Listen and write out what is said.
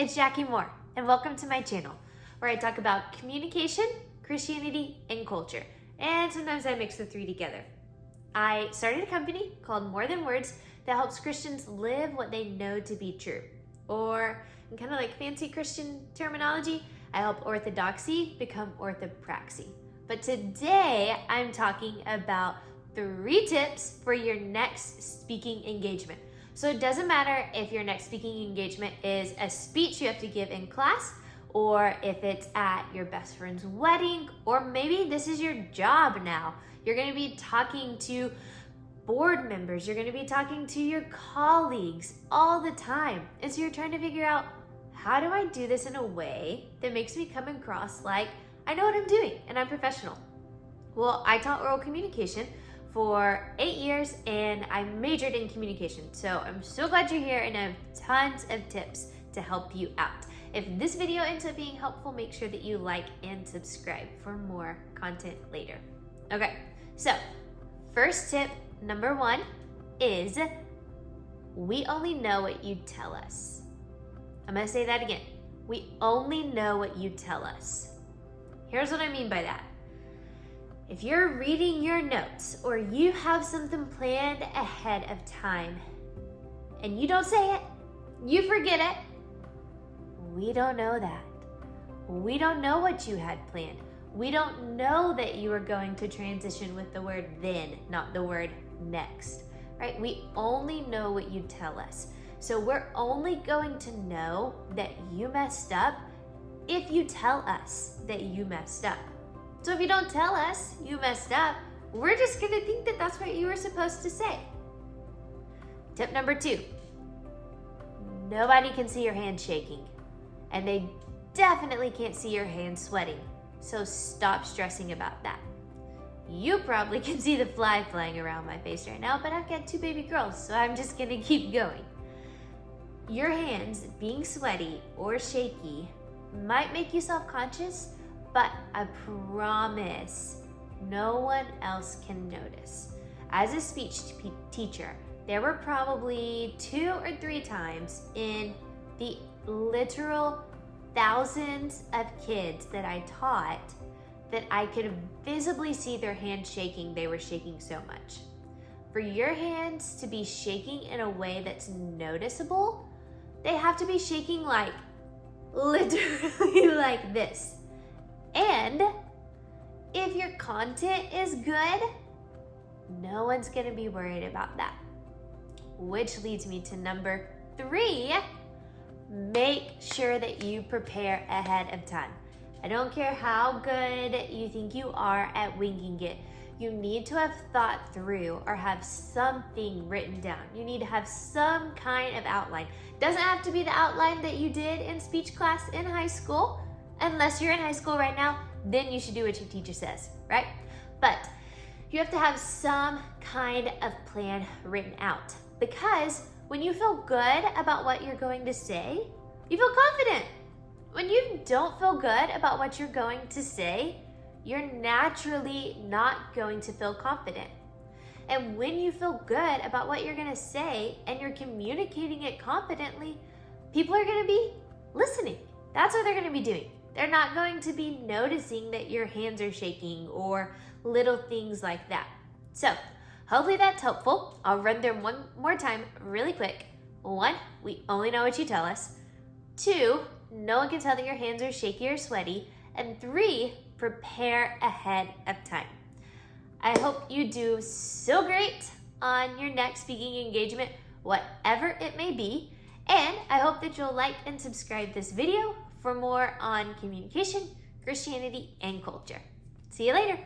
it's Jackie Moore, and welcome to my channel, where I talk about communication, Christianity, and culture, and sometimes I mix the three together. I started a company called More Than Words that helps Christians live what they know to be true. Or, in kind of like fancy Christian terminology, I help orthodoxy become orthopraxy. But today, I'm talking about 3 tips for your next speaking engagement. So it doesn't matter if your next speaking engagement is a speech you have to give in class, or if it's at your best friend's wedding, or maybe this is your job now. You're gonna be talking to board members, you're gonna be talking to your colleagues all the time. And so you're trying to figure out, how do I do this in a way that makes me come across like I know what I'm doing and I'm professional? Well, I taught oral communication for 8 years and I majored in communication. So I'm so glad you're here and I have tons of tips to help you out. If this video ends up being helpful, make sure that you like and subscribe for more content later. Okay, so first tip, number 1, is we only know what you tell us. I'm gonna say that again. We only know what you tell us. Here's what I mean by that. If you're reading your notes or you have something planned ahead of time and you don't say it, you forget it, we don't know that. We don't know what you had planned. We don't know that you were going to transition with the word then, not the word next, right? We only know what you tell us. So we're only going to know that you messed up if you tell us that you messed up. So if you don't tell us you messed up, we're just gonna think that that's what you were supposed to say. Tip number 2, nobody can see your hand shaking, and they definitely can't see your hand sweating. So stop stressing about that. You probably can see the fly flying around my face right now, but I've got 2 baby girls, so I'm just gonna keep going. Your hands being sweaty or shaky might make you self-conscious, but I promise no one else can notice. As a speech teacher, there were probably 2 or 3 times in the literal thousands of kids that I taught that I could visibly see their hands shaking. They were shaking so much. For your hands to be shaking in a way that's noticeable, they have to be shaking like literally like this. And if your content is good, no one's gonna be worried about that. Which leads me to number 3, make sure that you prepare ahead of time. I don't care how good you think you are at winging it. You need to have thought through or have something written down. You need to have some kind of outline. Doesn't have to be the outline that you did in speech class in high school. Unless you're in high school right now, then you should do what your teacher says, right? But you have to have some kind of plan written out, because when you feel good about what you're going to say, you feel confident. When you don't feel good about what you're going to say, you're naturally not going to feel confident. And when you feel good about what you're gonna say and you're communicating it confidently, people are gonna be listening. That's what they're gonna be doing. They're not going to be noticing that your hands are shaking or little things like that. So hopefully that's helpful. I'll run them one more time really quick. 1, we only know what you tell us. 2, no one can tell that your hands are shaky or sweaty. And 3, prepare ahead of time. I hope you do so great on your next speaking engagement, whatever it may be. And I hope that you'll like and subscribe this video for more on communication, Christianity, and culture. See you later.